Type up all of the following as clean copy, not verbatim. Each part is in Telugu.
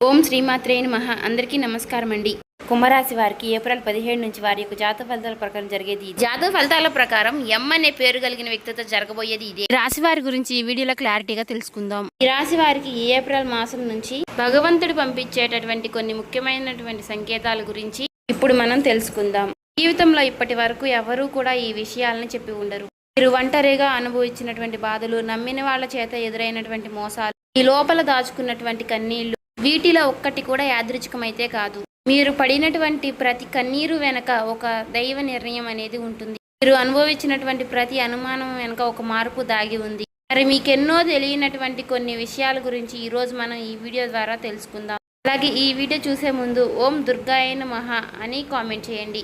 ఓం శ్రీమాత్రే నమః. అందరికీ నమస్కారం అండి. కుంభరాశి వారికి ఏప్రిల్ 17 నుంచి వారి యొక్క జాతక ఫలితాల ప్రకారం జరిగేది. జాతక ఫలితాల ప్రకారం ఎం అనే పేరు కలిగిన వ్యక్తితో జరగబోయేది ఇదే. రాశి వారి గురించి ఈ వీడియోలో క్లారిటీగా తెలుసుకుందాం. ఈ రాశి వారికి ఈ ఏప్రిల్ మాసం నుంచి భగవంతుడు పంపించేటటువంటి కొన్ని ముఖ్యమైనటువంటి సంకేతాల గురించి ఇప్పుడు మనం తెలుసుకుందాం. జీవితంలో ఇప్పటి వరకు ఎవరూ కూడా ఈ విషయాలను చెప్పి ఉండరు. మీరు ఒంటరిగా అనుభవించినటువంటి బాధలు, నమ్మిన వాళ్ళ చేత ఎదురైనటువంటి మోసాలు, ఈ లోపల దాచుకున్నటువంటి కన్నీళ్లు, వీటిలో ఒక్కటి కూడా యాదృచ్ఛికమైతే కాదు. మీరు పడినటువంటి ప్రతి కన్నీరు వెనక ఒక దైవ నిర్ణయం అనేది ఉంటుంది. మీరు అనుభవించినటువంటి ప్రతి అనుమానం వెనక ఒక మార్పు దాగి ఉంది. మరి మీకెన్నో తెలియనటువంటి కొన్ని విషయాల గురించి ఈరోజు మనం ఈ వీడియో ద్వారా తెలుసుకుందాం. అలాగే ఈ వీడియో చూసే ముందు ఓం దుర్గాయ నమః అని కామెంట్ చేయండి.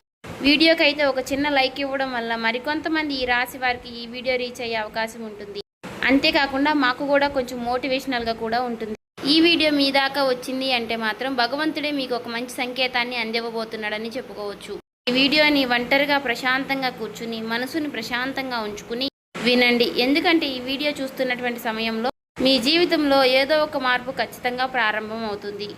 వీడియోకి అయితే ఒక చిన్న లైక్ ఇవ్వడం వల్ల మరికొంతమంది ఈ రాశి వారికి ఈ వీడియో రీచ్ అయ్యే అవకాశం ఉంటుంది. అంతేకాకుండా మాకు కూడా కొంచెం మోటివేషనల్గా కూడా ఉంటుంది. ఈ వీడియో మీ దాకా వచ్చింది అంటే మాత్రం భగవంతుడే మీకు ఒక మంచి సంకేతాన్ని అందివ్వబోతున్నాడని చెప్పుకోవచ్చు. ఈ వీడియోని ఒంటరిగా ప్రశాంతంగా కూర్చుని మనసుని ప్రశాంతంగా ఉంచుకుని వినండి. ఎందుకంటే ఈ వీడియో చూస్తున్నటువంటి సమయంలో మీ జీవితంలో ఏదో ఒక మార్పు ఖచ్చితంగా ప్రారంభం అవుతుంది.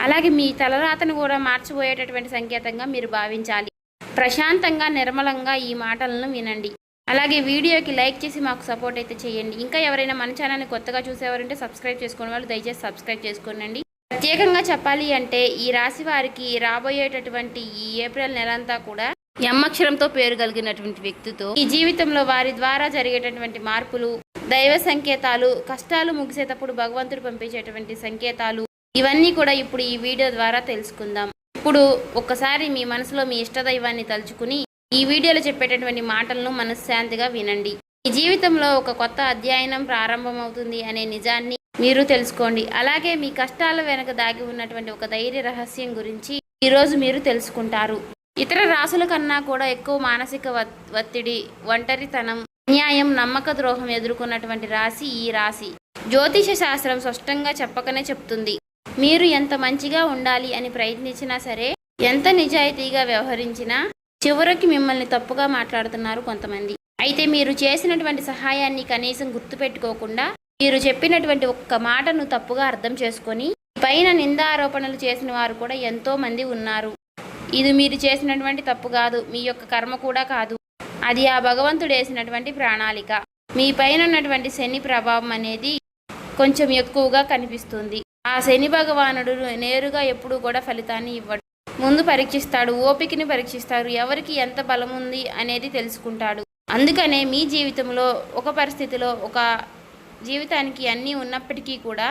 అలాగే మీ తలరాతను కూడా మార్చిపోయేటటువంటి సంకేతంగా మీరు భావించాలి. ప్రశాంతంగా నిర్మలంగా ఈ మాటలను వినండి. అలాగే వీడియోకి లైక్ చేసి మాకు సపోర్ట్ అయితే చేయండి. ఇంకా ఎవరైనా మన ఛానల్ని కొత్తగా చూసేవారంటే సబ్స్క్రైబ్ చేసుకునే వాళ్ళు దయచేసి సబ్స్క్రైబ్ చేసుకోండి. ప్రత్యేకంగా చెప్పాలి అంటే ఈ రాశి వారికి రాబోయేటటువంటి ఈ ఏప్రిల్ నెలంతా కూడా ఎం అక్షరంతో పేరు కలిగినటువంటి వ్యక్తితో ఈ జీవితంలో వారి ద్వారా జరిగేటటువంటి మార్పులు, దైవ సంకేతాలు, కష్టాలు ముగిసేటప్పుడు భగవంతుడు పంపించేటువంటి సంకేతాలు, ఇవన్నీ కూడా ఇప్పుడు ఈ వీడియో ద్వారా తెలుసుకుందాం. ఇప్పుడు ఒక్కసారి మీ మనసులో మీ ఇష్టదైవాన్ని తలుచుకుని ఈ వీడియోలో చెప్పేటటువంటి మాటలను మనశ్శాంతిగా వినండి. ఈ జీవితంలో ఒక కొత్త అధ్యయనం ప్రారంభమవుతుంది అనే నిజాన్ని మీరు తెలుసుకోండి. అలాగే మీ కష్టాల వెనక దాగి ఉన్నటువంటి ఒక ధైర్య రహస్యం గురించి ఈరోజు మీరు తెలుసుకుంటారు. ఇతర రాశుల కన్నా కూడా ఎక్కువ మానసిక ఒత్తిడి, ఒంటరితనం, అన్యాయం, నమ్మక ద్రోహం ఎదుర్కొన్నటువంటి రాశి ఈ రాశి. జ్యోతిష శాస్త్రం స్పష్టంగా చెప్పకనే చెప్తుంది. మీరు ఎంత మంచిగా ఉండాలి అని ప్రయత్నించినా సరే, ఎంత నిజాయితీగా వ్యవహరించినా చివరికి మిమ్మల్ని తప్పుగా మాట్లాడుతున్నారు కొంతమంది. అయితే మీరు చేసినటువంటి సహాయాన్ని కనీసం గుర్తుపెట్టుకోకుండా మీరు చెప్పినటువంటి ఒక్క మాటను తప్పుగా అర్థం చేసుకొని పైన నిందారోపణలు చేసిన వారు కూడా ఎంతో మంది ఉన్నారు. ఇది మీరు చేసినటువంటి తప్పు కాదు, మీ యొక్క కర్మ కూడా కాదు. అది ఆ భగవంతుడు వేసినటువంటి ప్రణాళిక. మీ పైన ఉన్నటువంటి శని ప్రభావం అనేది కొంచెం ఎక్కువగా కనిపిస్తుంది. ఆ శని భగవానుడు నేరుగా ఎప్పుడూ కూడా ఫలితాన్ని ఇవ్వడు. ముందు పరీక్షిస్తాడు, ఓపికని పరీక్షిస్తాడు, ఎవరికి ఎంత బలం ఉంది అనేది తెలుసుకుంటాడు. అందుకనే మీ జీవితంలో ఒక పరిస్థితిలో ఒక జీవితానికి అన్నీ ఉన్నప్పటికీ కూడా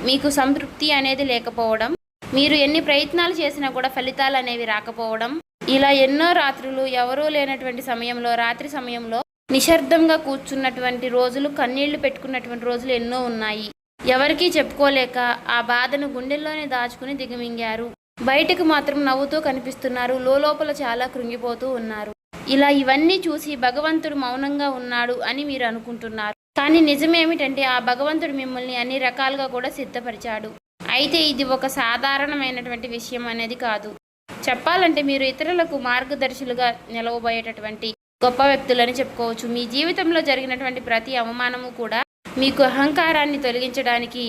మీకు సంతృప్తి అనేది లేకపోవడం, మీరు ఎన్ని ప్రయత్నాలు చేసినా కూడా ఫలితాలు అనేవి రాకపోవడం, ఇలా ఎన్నో రాత్రులు ఎవరూ లేనటువంటి సమయంలో, రాత్రి సమయంలో నిశ్శబ్దంగా కూర్చున్నటువంటి రోజులు, కన్నీళ్లు పెట్టుకున్నటువంటి రోజులు ఎన్నో ఉన్నాయి. ఎవరికీ చెప్పుకోలేక ఆ బాధను గుండెల్లోనే దాచుకుని దిగమింగారు. బయటకు మాత్రం నవ్వుతూ కనిపిస్తున్నారు, లోపల చాలా కృంగిపోతూ ఉన్నారు. ఇలా ఇవన్నీ చూసి భగవంతుడు మౌనంగా ఉన్నాడు అని మీరు అనుకుంటున్నారు. కానీ నిజమేమిటంటే ఆ భగవంతుడు మిమ్మల్ని అన్ని రకాలుగా కూడా సిద్ధపరిచాడు. అయితే ఇది ఒక సాధారణమైనటువంటి విషయం అనేది కాదు. చెప్పాలంటే మీరు ఇతరులకు మార్గదర్శులుగా నిలవబోయేటటువంటి గొప్ప వ్యక్తులని చెప్పుకోవచ్చు. మీ జీవితంలో జరిగినటువంటి ప్రతి అవమానము కూడా మీకు అహంకారాన్ని తొలగించడానికి,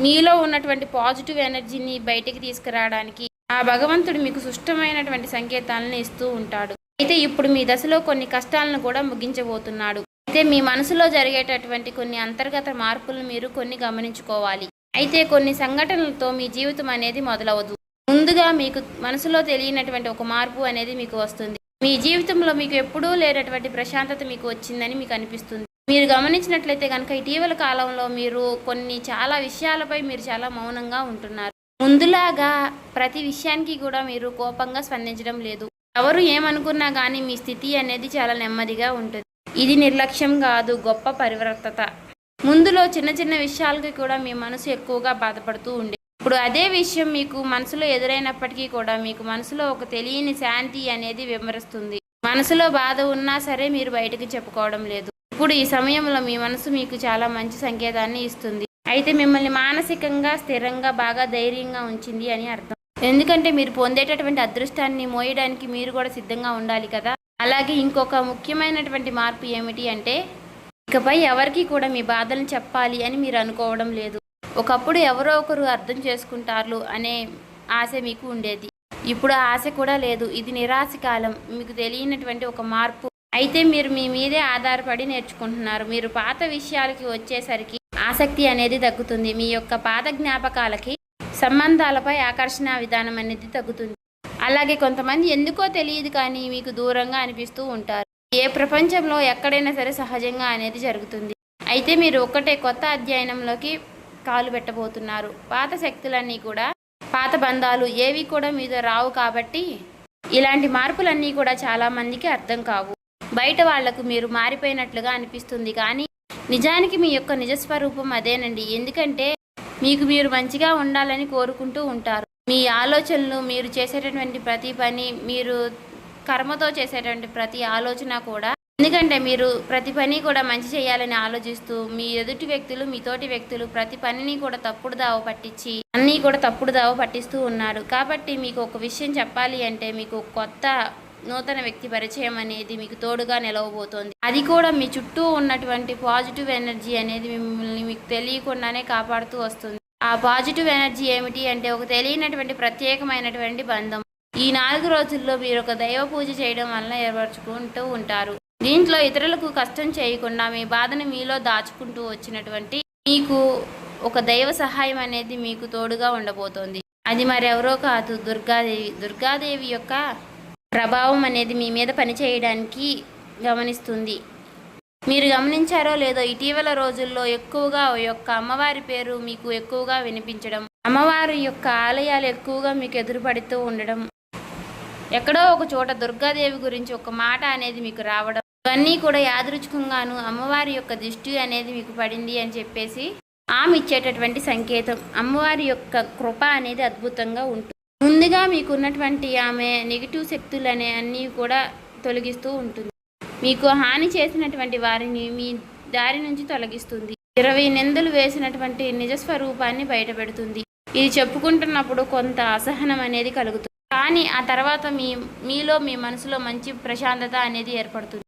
మీలో ఉన్నటువంటి పాజిటివ్ ఎనర్జీని బయటికి తీసుకురావడానికి ఆ భగవంతుడు మీకు సుష్టమైనటువంటి సంకేతాలను ఇస్తూ ఉంటాడు. అయితే ఇప్పుడు మీ దశలో కొన్ని కష్టాలను కూడా ముగించబోతున్నాడు. అయితే మీ మనసులో జరిగేటటువంటి కొన్ని అంతర్గత మార్పులను మీరు కొన్ని గమనించుకోవాలి. అయితే కొన్ని సంఘటనలతో మీ జీవితం అనేది మొదలవదు. ముందుగా మీకు మనసులో తెలియనటువంటి ఒక మార్పు అనేది మీకు వస్తుంది. మీ జీవితంలో మీకు ఎప్పుడూ లేనటువంటి ప్రశాంతత మీకు వచ్చిందని మీకు అనిపిస్తుంది. మీరు గమనించినట్లయితే కనుక ఇటీవల కాలంలో మీరు చాలా విషయాలపై మీరు చాలా మౌనంగా ఉంటున్నారు. ముందులాగా ప్రతి విషయానికి కూడా మీరు కోపంగా స్పందించడం లేదు. ఎవరు ఏమనుకున్నా కానీ మీ స్థితి అనేది చాలా నెమ్మదిగా ఉంటుంది. ఇది నిర్లక్ష్యం కాదు, గొప్ప పరివర్తత. ముందులో చిన్న చిన్న విషయాలకి కూడా మీ మనసు ఎక్కువగా బాధపడుతూ ఉండే, ఇప్పుడు అదే విషయం మీకు మనసులో ఎదురైనప్పటికీ కూడా మీకు మనసులో ఒక తెలియని శాంతి అనేది విమరిస్తుంది. మనసులో బాధ ఉన్నా సరే మీరు బయటకు చెప్పుకోవడం లేదు. ఇప్పుడు ఈ సమయంలో మీ మనసు మీకు చాలా మంచి సంకేతాన్ని ఇస్తుంది. అయితే మిమ్మల్ని మానసికంగా స్థిరంగా బాగా ధైర్యంగా ఉంచింది అని అర్థం. ఎందుకంటే మీరు పొందేటటువంటి అదృష్టాన్ని మోయడానికి మీరు కూడా సిద్ధంగా ఉండాలి కదా. అలాగే ఇంకొక ముఖ్యమైనటువంటి మార్పు ఏమిటి అంటే ఇకపై ఎవరికి కూడా మీ బాధలను చెప్పాలి అని మీరు అనుకోవడం లేదు. ఒకప్పుడు ఎవరో ఒకరు అర్థం చేసుకుంటారు అనే ఆశ మీకు ఉండేది. ఇప్పుడు ఆ ఆశ కూడా లేదు. ఇది నిరాశ కాలం. మీకు తెలియనటువంటి ఒక మార్పు. అయితే మీరు మీ మీదే ఆధారపడి నేర్చుకుంటున్నారు. మీరు పాత విషయాలకి వచ్చేసరికి ఆసక్తి అనేది తగ్గుతుంది. మీ యొక్క పాత జ్ఞాపకాలకి, సంబంధాలపై ఆకర్షణ విధానం అనేది తగ్గుతుంది. అలాగే కొంతమంది ఎందుకో తెలియదు కానీ మీకు దూరంగా అనిపిస్తూ ఉంటారు. ఏ ప్రపంచంలో ఎక్కడైనా సరే సహజంగా అనేది జరుగుతుంది. అయితే మీరు ఒక్కటే కొత్త అధ్యయనంలోకి కాలు పెట్టబోతున్నారు. పాత శక్తులన్నీ కూడా, పాత బంధాలు ఏవి కూడా మీతో రావు. కాబట్టి ఇలాంటి మార్పులన్నీ కూడా చాలామందికి అర్థం కావు. బయట వాళ్లకు మీరు మారిపోయినట్లుగా అనిపిస్తుంది కానీ నిజానికి మీ యొక్క నిజస్వరూపం అదేనండి. ఎందుకంటే మీకు మీరు మంచిగా ఉండాలని కోరుకుంటూ ఉంటారు. మీ ఆలోచనలు, మీరు చేసేటటువంటి ప్రతి పని, మీరు కర్మతో చేసేటువంటి ప్రతి ఆలోచన కూడా, ఎందుకంటే మీరు ప్రతి పని కూడా మంచి చేయాలని ఆలోచిస్తూ మీ ఎదుటి వ్యక్తులు, మీ తోటి వ్యక్తులు ప్రతి పనిని కూడా తప్పుడు దావ పట్టించి అన్నీ కూడా తప్పుడు దావ పట్టిస్తూ ఉన్నారు. కాబట్టి మీకు ఒక విషయం చెప్పాలి అంటే మీకు కొత్త నూతన వ్యక్తి పరిచయం అనేది మీకు తోడుగా నిలవబోతోంది. అది కూడా మీ చుట్టూ ఉన్నటువంటి పాజిటివ్ ఎనర్జీ అనేది మిమ్మల్ని మీకు తెలియకుండానే కాపాడుతూ వస్తుంది. ఆ పాజిటివ్ ఎనర్జీ ఏమిటి అంటే ఒక తెలియనటువంటి ప్రత్యేకమైనటువంటి బంధం. ఈ 4 రోజుల్లో మీరు ఒక దైవ పూజ చేయడం వల్ల ఏర్పరచుకుంటూ ఉంటారు. దీంట్లో ఇతరులకు కష్టం చేయకుండా మీ బాధను మీలో దాచుకుంటూ వచ్చినటువంటి మీకు ఒక దైవ సహాయం అనేది మీకు తోడుగా ఉండబోతోంది. అది మరెవరో కాదు, దుర్గాదేవి. దుర్గాదేవి యొక్క ప్రభావం అనేది మీ మీద పనిచేయడానికి గమనిస్తుంది. మీరు గమనించారో లేదో ఇటీవల రోజుల్లో ఎక్కువగా యొక్క అమ్మవారి పేరు మీకు ఎక్కువగా వినిపించడం, అమ్మవారి యొక్క ఆలయాలు ఎక్కువగా మీకు ఎదురుపడుతూ ఉండడం, ఎక్కడో ఒక చోట దుర్గాదేవి గురించి ఒక మాట అనేది మీకు రావడం, ఇవన్నీ కూడా యాదృచ్ఛికంగాను అమ్మవారి యొక్క దృష్టి అనేది మీకు పడింది అని చెప్పేసి ఆమె ఇచ్చేటటువంటి సంకేతం. అమ్మవారి యొక్క కృప అనేది అద్భుతంగా ఉంటుంది. ముందుగా మీకున్నటువంటి ఆమె నెగిటివ్ శక్తులు అనే అన్నీ కూడా తొలగిస్తూ ఉంటుంది. మీకు హాని చేసినటువంటి వారిని మీ దారి నుంచి తొలగిస్తుంది. 20 నిందలు వేసినటువంటి నిజస్వరూపాన్ని బయటపెడుతుంది. ఇది చెప్పుకుంటున్నప్పుడు కొంత అసహనం అనేది కలుగుతుంది. కానీ ఆ తర్వాత మీలో మీ మనసులో మంచి ప్రశాంతత అనేది ఏర్పడుతుంది.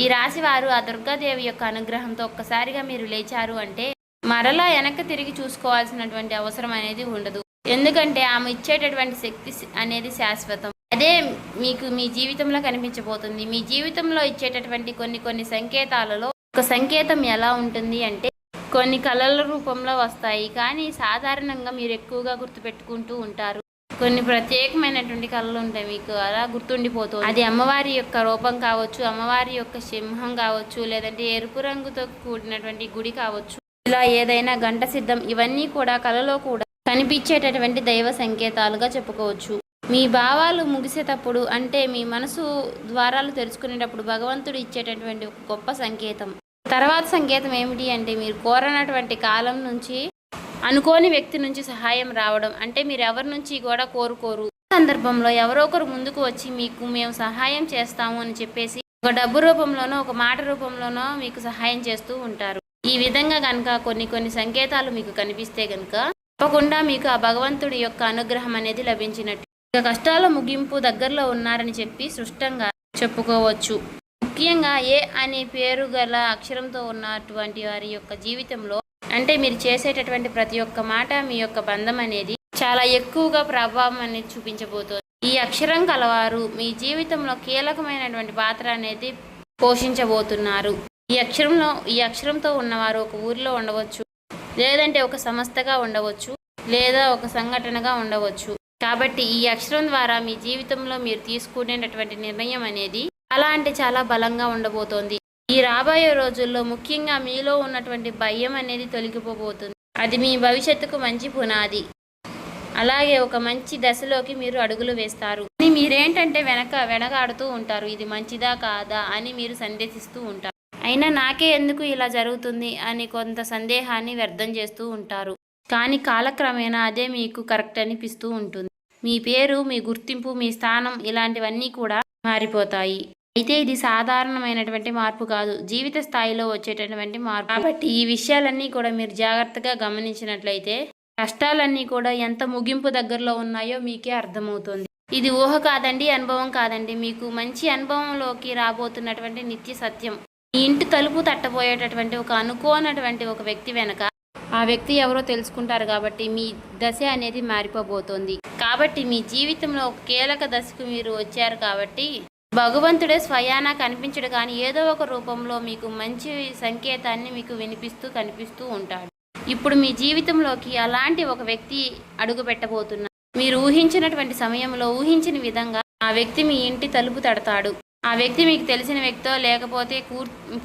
ఈ రాశి వారు ఆ దుర్గాదేవి యొక్క అనుగ్రహంతో ఒక్కసారిగా మీరు లేచారు అంటే మరలా వెనక్కి తిరిగి చూసుకోవాల్సినటువంటి అవసరం అనేది ఉండదు. ఎందుకంటే ఆమె ఇచ్చేటటువంటి శక్తి అనేది శాశ్వతం. అదే మీకు మీ జీవితంలో కనిపించబోతుంది. మీ జీవితంలో ఇచ్చేటటువంటి కొన్ని సంకేతాలలో ఒక సంకేతం ఎలా ఉంటుంది అంటే కొన్ని కళల రూపంలో వస్తాయి. కానీ సాధారణంగా మీరు ఎక్కువగా గుర్తుపెట్టుకుంటూ ఉంటారు. కొన్ని ప్రత్యేకమైనటువంటి కళలు ఉంటాయి, మీకు అలా గుర్తుండిపోతుంది. అది అమ్మవారి యొక్క రూపం కావచ్చు, అమ్మవారి యొక్క సింహం కావచ్చు, లేదంటే ఎరుపు రంగుతో కూడినటువంటి గుడి కావచ్చు, ఇలా ఏదైనా గంట సిద్ధం, ఇవన్నీ కూడా కళలో కూడా కనిపించేటటువంటి దైవ సంకేతాలుగా చెప్పుకోవచ్చు. మీ భావాలు ముగిసేటప్పుడు అంటే మీ మనసు ద్వారాలు తెరుచుకునేటప్పుడు భగవంతుడు ఇచ్చేటటువంటి ఒక గొప్ప సంకేతం. తర్వాత సంకేతం ఏమిటి అంటే మీరు కోరనటువంటి కాలం నుంచి అనుకోని వ్యక్తి నుంచి సహాయం రావడం. అంటే మీరు ఎవరి నుంచి కూడా కోరుకోరు, సందర్భంలో ఎవరో ఒకరు ముందుకు వచ్చి మీకు మేము సహాయం చేస్తాము అని చెప్పేసి ఒక డబ్బు రూపంలోనో ఒక మాట రూపంలోనో మీకు సహాయం చేస్తూ ఉంటారు. ఈ విధంగా కనుక కొన్ని సంకేతాలు మీకు కనిపిస్తే కనుక తప్పకుండా మీకు ఆ భగవంతుడి యొక్క అనుగ్రహం అనేది లభించినట్టు. ఇక కష్టాల ముగింపు దగ్గరలో ఉన్నారని చెప్పి స్పష్టంగా చెప్పుకోవచ్చు. ముఖ్యంగా ఏ అనే పేరు గల అక్షరంతో ఉన్నటువంటి వారి యొక్క జీవితంలో అంటే మీరు చేసేటటువంటి ప్రతి ఒక్క మాట మీ యొక్క బంధం అనేది చాలా ఎక్కువగా ప్రభావం అనేది చూపించబోతోంది. ఈ అక్షరం కలవారు మీ జీవితంలో కీలకమైనటువంటి పాత్ర అనేది పోషించబోతున్నారు. ఈ అక్షరంతో ఉన్నవారు ఒక ఊరిలో ఉండవచ్చు, లేదంటే ఒక సంస్థగా ఉండవచ్చు, లేదా ఒక సంఘటనగా ఉండవచ్చు. కాబట్టి ఈ అక్షరం ద్వారా మీ జీవితంలో మీరు తీసుకునేటటువంటి నిర్ణయం అనేది చాలా అంటే చాలా బలంగా ఉండబోతోంది. ఈ రాబోయే రోజుల్లో ముఖ్యంగా మీలో ఉన్నటువంటి భయం అనేది తొలగిపోబోతుంది. అది మీ భవిష్యత్తుకు మంచి పునాది. అలాగే ఒక మంచి దశలోకి మీరు అడుగులు వేస్తారు. మీరేంటంటే వెనకాడుతూ ఉంటారు. ఇది మంచిదా కాదా అని మీరు సందేహిస్తూ ఉంటారు. అయినా నాకే ఎందుకు ఇలా జరుగుతుంది అని కొంత సందేహాన్ని వ్యర్థం చేస్తూ ఉంటారు. కానీ కాలక్రమేణా అదే మీకు కరెక్ట్ అనిపిస్తూ ఉంటుంది. మీ పేరు, మీ గుర్తింపు, మీ స్థానం ఇలాంటివన్నీ కూడా మారిపోతాయి. అయితే ఇది సాధారణమైనటువంటి మార్పు కాదు, జీవిత స్థాయిలో వచ్చేటటువంటి మార్పు. కాబట్టి ఈ విషయాలన్నీ కూడా మీరు జాగ్రత్తగా గమనించినట్లయితే కష్టాలన్నీ కూడా ఎంత ముగింపు దగ్గరలో ఉన్నాయో మీకే అర్థమవుతుంది. ఇది ఊహ కాదండి, అనుభవం కాదండి, మీకు మంచి అనుభవంలోకి రాబోతున్నటువంటి నిత్య సత్యం. మీ ఇంటి తలుపు తట్టబోయేటటువంటి ఒక అనుకోనటువంటి ఒక వ్యక్తి వెనక ఆ వ్యక్తి ఎవరో తెలుసుకుంటారు కాబట్టి మీ దశ అనేది మారిపోబోతోంది. కాబట్టి మీ జీవితంలో ఒక కీలక దశకు మీరు వచ్చారు కాబట్టి భగవంతుడే స్వయానా కనిపించడు కానీ ఏదో ఒక రూపంలో మీకు మంచి సంకేతాన్ని మీకు వినిపిస్తూ కనిపిస్తూ ఉంటాడు. ఇప్పుడు మీ జీవితంలోకి అలాంటి ఒక వ్యక్తి అడుగు పెట్టబోతున్నారు. మీరు ఊహించినటువంటి సమయంలో ఊహించిన విధంగా ఆ వ్యక్తి మీ ఇంటి తలుపు తడతాడు. ఆ వ్యక్తి మీకు తెలిసిన వ్యక్తో లేకపోతే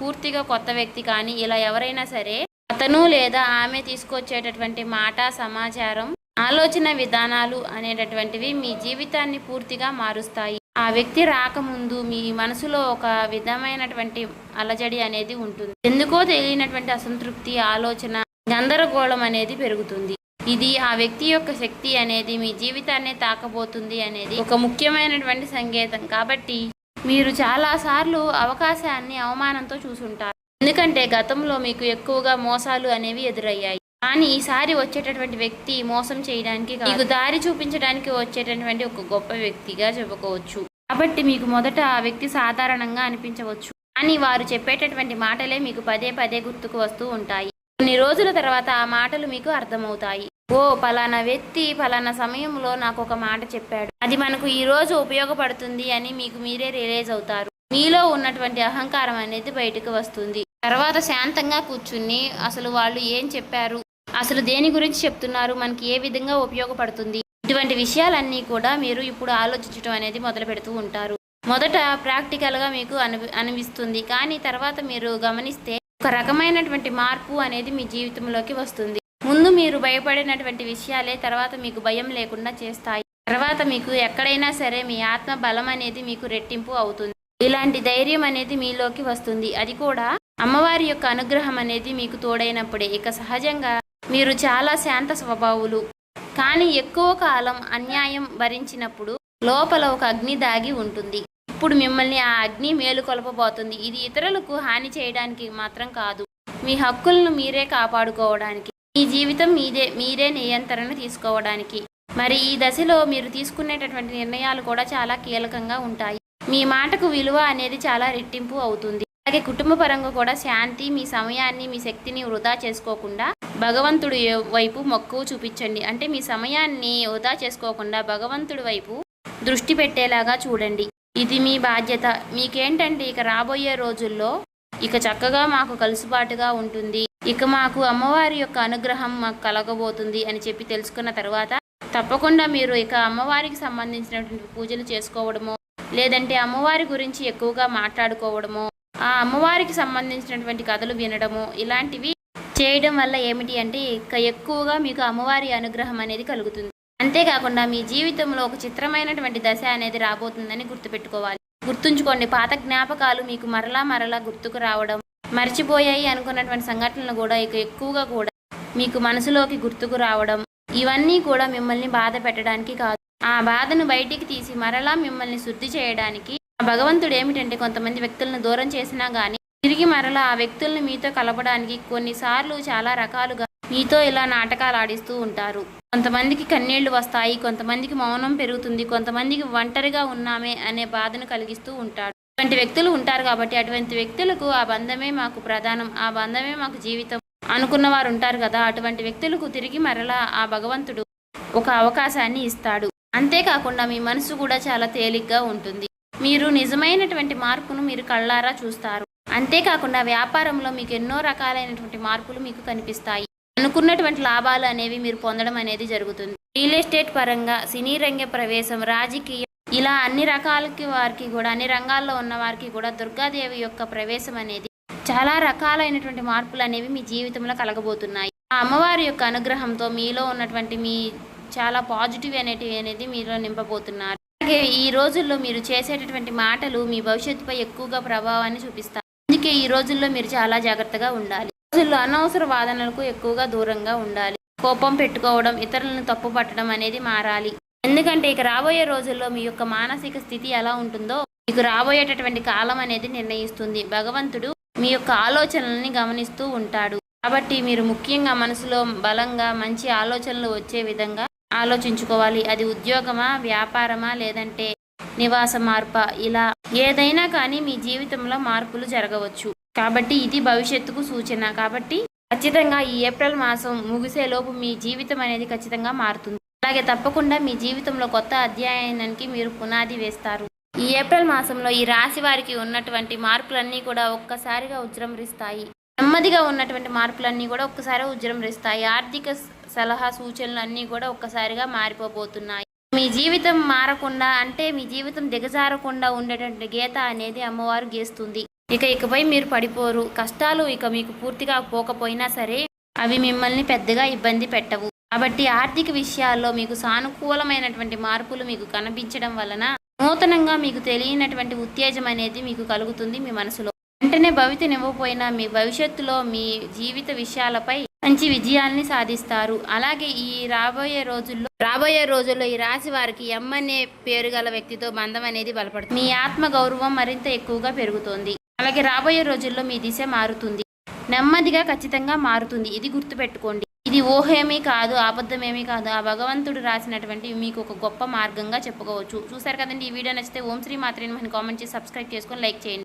పూర్తిగా కొత్త వ్యక్తి కానీ ఇలా ఎవరైనా సరే అతను లేదా ఆమె తీసుకొచ్చేటటువంటి మాట, సమాచారం, ఆలోచన విధానాలు అనేటటువంటివి మీ జీవితాన్ని పూర్తిగా మారుస్తాయి. ఆ వ్యక్తి రాకముందు మీ మనసులో ఒక విధమైనటువంటి అలజడి అనేది ఉంటుంది. ఎందుకో తెలియనటువంటి అసంతృప్తి, ఆలోచన, గందరగోళం అనేది పెరుగుతుంది. ఇది ఆ వ్యక్తి యొక్క శక్తి అనేది మీ జీవితాన్ని తాకబోతుంది అనేది ఒక ముఖ్యమైనటువంటి సంకేతం. కాబట్టి మీరు చాలాసార్లు అవకాశాన్ని అవమానంతో చూసుంటారు. ఎందుకంటే గతంలో మీకు ఎక్కువగా మోసాలు అనేవి ఎదురయ్యాయి. కానీ ఈసారి వచ్చేటటువంటి వ్యక్తి మోసం చేయడానికి మీకు దారి చూపించడానికి వచ్చేటటువంటి ఒక గొప్ప వ్యక్తిగా చెప్పుకోవచ్చు. కాబట్టి మీకు మొదట ఆ వ్యక్తి సాధారణంగా అనిపించవచ్చు, కానీ వారు చెప్పేటటువంటి మాటలే మీకు పదే పదే గుర్తుకు వస్తూ ఉంటాయి. కొన్ని రోజుల తర్వాత ఆ మాటలు మీకు అర్థమవుతాయి. ఓ పలానా వ్యక్తి పలానా సమయంలో నాకు ఒక మాట చెప్పాడు, అది మనకు ఈ రోజు ఉపయోగపడుతుంది అని మీకు మీరే రియలైజ్ అవుతారు. మీలో ఉన్నటువంటి అహంకారం అనేది బయటకు వస్తుంది. తర్వాత శాంతంగా కూర్చుని అసలు వాళ్ళు ఏం చెప్పారు, అసలు దేని గురించి చెప్తున్నారు, మనకి ఏ విధంగా ఉపయోగపడుతుంది, ఇటువంటి విషయాలన్నీ కూడా మీరు ఇప్పుడు ఆలోచించడం అనేది మొదలు పెడుతూ ఉంటారు. మొదట ప్రాక్టికల్గా మీకు అనిపిస్తుంది, కానీ తర్వాత మీరు గమనిస్తే ఒక రకమైనటువంటి మార్పు అనేది మీ జీవితంలోకి వస్తుంది. ముందు మీరు భయపడినటువంటి విషయాలే తర్వాత మీకు భయం లేకుండా చేస్తాయి. తర్వాత మీకు ఎక్కడైనా సరే మీ ఆత్మ బలం అనేది మీకు రెట్టింపు అవుతుంది. ఇలాంటి ధైర్యం అనేది మీలోకి వస్తుంది. అది కూడా అమ్మవారి యొక్క అనుగ్రహం అనేది మీకు తోడైనప్పుడే. ఇక సహజంగా మీరు చాలా శాంత స్వభావులు, కానీ ఎక్కువ కాలం అన్యాయం భరించినప్పుడు లోపల ఒక అగ్ని దాగి ఉంటుంది. ఇప్పుడు మిమ్మల్ని ఆ అగ్ని మేలుకొల్పబోతుంది. ఇది ఇతరులకు హాని చేయడానికి మాత్రం కాదు, మీ హక్కులను మీరే కాపాడుకోవడానికి, మీ జీవితం మీరే నియంత్రణ తీసుకోవడానికి. మరి ఈ దశలో మీరు తీసుకునేటటువంటి నిర్ణయాలు కూడా చాలా కీలకంగా ఉంటాయి. మీ మాటకు విలువ అనేది చాలా రెట్టింపు అవుతుంది. అలాగే కుటుంబ పరంగా కూడా శాంతి, మీ సమయాన్ని, మీ శక్తిని వృధా చేసుకోకుండా భగవంతుడి వైపు మక్కువ చూపించండి. అంటే మీ సమయాన్ని వృధా చేసుకోకుండా భగవంతుడి వైపు దృష్టి పెట్టేలాగా చూడండి. ఇది మీ బాధ్యత. మీకేంటంటే ఇక రాబోయే రోజుల్లో ఇక చక్కగా మాకు కలుసుబాటుగా ఉంటుంది, ఇక మాకు అమ్మవారి యొక్క అనుగ్రహం మాకు కలగబోతుంది అని చెప్పి తెలుసుకున్న తర్వాత తప్పకుండా మీరు ఇక అమ్మవారికి సంబంధించినటువంటి పూజలు చేసుకోవడమో, లేదంటే అమ్మవారి గురించి ఎక్కువగా మాట్లాడుకోవడమో, ఆ అమ్మవారికి సంబంధించినటువంటి కథలు వినడము, ఇలాంటివి చేయడం వల్ల ఏమిటి అంటే ఇక ఎక్కువగా మీకు అమ్మవారి అనుగ్రహం అనేది కలుగుతుంది. అంతేకాకుండా మీ జీవితంలో ఒక చిత్రమైనటువంటి దశ అనేది రాబోతుందని గుర్తుపెట్టుకోవాలి. గుర్తుంచుకోండి, పాత జ్ఞాపకాలు మీకు మరలా గుర్తుకు రావడం, మర్చిపోయాయి అనుకున్నటువంటి సంఘటనలు కూడా ఇక ఎక్కువగా కూడా మీకు మనసులోకి గుర్తుకు రావడం, ఇవన్నీ కూడా మిమ్మల్ని బాధ పెట్టడానికి కాదు, ఆ బాధను బయటికి తీసి మరలా మిమ్మల్ని శుద్ధి చేయడానికి. భగవంతుడు ఏమిటంటే కొంతమంది వ్యక్తులను దూరం చేసినా కానీ తిరిగి మరలా ఆ వ్యక్తుల్ని మీతో కలపడానికి కొన్నిసార్లు చాలా రకాలుగా మీతో ఇలా నాటకాలు ఆడిస్తూ ఉంటారు. కొంతమందికి కన్నీళ్లు వస్తాయి, కొంతమందికి మౌనం పెరుగుతుంది, కొంతమందికి ఒంటరిగా ఉన్నామే అనే బాధను కలిగిస్తూ ఉంటాడు. అటువంటి వ్యక్తులు ఉంటారు. కాబట్టి అటువంటి వ్యక్తులకు ఆ బంధమే మాకు ప్రధానం, ఆ బంధమే మాకు జీవితం అనుకున్న వారు ఉంటారు కదా, అటువంటి వ్యక్తులకు తిరిగి మరలా ఆ భగవంతుడు ఒక అవకాశాన్ని ఇస్తాడు. అంతేకాకుండా మీ మనసు కూడా చాలా తేలిగ్గా ఉంటుంది. మీరు నిజమైనటువంటి మార్పును మీరు కళ్ళారా చూస్తారు. అంతేకాకుండా వ్యాపారంలో మీకు ఎన్నో రకాలైనటువంటి మార్పులు మీకు కనిపిస్తాయి. అనుకున్నటువంటి లాభాలు అనేవి మీరు పొందడం అనేది జరుగుతుంది. రియల్ ఎస్టేట్ పరంగా, సినీ రంగ ప్రవేశం, రాజకీయం, ఇలా అన్ని రకాలకి వారికి కూడా, అన్ని రంగాల్లో ఉన్న వారికి కూడా దుర్గాదేవి యొక్క ప్రవేశం అనేది చాలా రకాలైనటువంటి మార్పులు అనేవి మీ జీవితంలో కలగబోతున్నాయి. ఆ అమ్మవారి యొక్క అనుగ్రహంతో మీలో ఉన్నటువంటి మీ చాలా పాజిటివ్ అనేది మీలో నింపబోతున్నారు. అలాగే ఈ రోజుల్లో మీరు చేసేటటువంటి మాటలు మీ భవిష్యత్తుపై ఎక్కువగా ప్రభావాన్ని చూపిస్తాయి. అందుకే ఈ రోజుల్లో మీరు చాలా జాగ్రత్తగా ఉండాలి. రోజుల్లో అనవసర వాదనలకు ఎక్కువగా దూరంగా ఉండాలి. కోపం పెట్టుకోవడం, ఇతరులను తప్పు పట్టడం అనేది మారాలి. ఎందుకంటే ఇక రాబోయే రోజుల్లో మీ యొక్క మానసిక స్థితి ఎలా ఉంటుందో మీకు రాబోయేటటువంటి కాలం అనేది నిర్ణయిస్తుంది. భగవంతుడు మీ యొక్క ఆలోచనల్ని గమనిస్తూ ఉంటాడు. కాబట్టి మీరు ముఖ్యంగా మనసులో బలంగా మంచి ఆలోచనలు వచ్చే విధంగా ఆలోచించుకోవాలి. అది ఉద్యోగమా, వ్యాపారమా, లేదంటే నివాస మార్పా, ఇలా ఏదైనా కానీ మీ జీవితంలో మార్పులు జరగవచ్చు. కాబట్టి ఇది భవిష్యత్తుకు సూచన. కాబట్టి ఖచ్చితంగా ఈ ఏప్రిల్ మాసం ముగిసేలోపు మీ జీవితం అనేది ఖచ్చితంగా మారుతుంది. అలాగే తప్పకుండా మీ జీవితంలో కొత్త అధ్యాయానికి మీరు పునాది వేస్తారు. ఈ ఏప్రిల్ మాసంలో ఈ రాశి వారికి ఉన్నటువంటి మార్పులన్నీ కూడా ఒక్కసారిగా ఉజృంభిస్తాయి. నెమ్మదిగా ఉన్నటువంటి మార్పులన్నీ కూడా ఒక్కసారి ఉజృంభిస్తాయి. ఆర్థిక సలహా సూచనలు అన్నీ కూడా ఒక్కసారిగా మారిపోబోతున్నాయి. మీ జీవితం మారకుండా అంటే మీ జీవితం దిగజారకుండా ఉండేటువంటి గీత అనేది అమ్మవారు గీస్తుంది. ఇకపై మీరు పడిపోరు. కష్టాలు ఇక మీకు పూర్తిగా పోకపోయినా సరే అవి మిమ్మల్ని పెద్దగా ఇబ్బంది పెట్టవు. కాబట్టి ఆర్థిక విషయాల్లో మీకు సానుకూలమైనటువంటి మార్పులు మీకు కనిపించడం వలన నూతనంగా మీకు తెలియనటువంటి ఉత్తేజం అనేది మీకు కలుగుతుంది. మీ మనసులో వెంటనే భవితనివ్వకపోయినా మీ భవిష్యత్తులో మీ జీవిత విషయాలపై మంచి విజయాల్ని సాధిస్తారు. అలాగే ఈ రాబోయే రోజుల్లో ఈ రాశి వారికి ఎం అనే పేరు గల వ్యక్తితో బంధం అనేది బలపడుతుంది. మీ ఆత్మ గౌరవం మరింత ఎక్కువగా పెరుగుతుంది. అలాగే రాబోయే రోజుల్లో మీ దిశ మారుతుంది. నెమ్మదిగా ఖచ్చితంగా మారుతుంది. ఇది గుర్తుపెట్టుకోండి. ఇది ఊహేమీ కాదు, అబద్ధమేమీ కాదు. ఆ భగవంతుడు రాసినటువంటి మీకు ఒక గొప్ప మార్గంగా చెప్పుకోవచ్చు. చూసారు కదండి. ఈ వీడియో నచ్చితే ఓం శ్రీ మాత్రే నమః కామెంట్ చేసి సబ్స్క్రైబ్ చేసుకొని లైక్ చేయండి.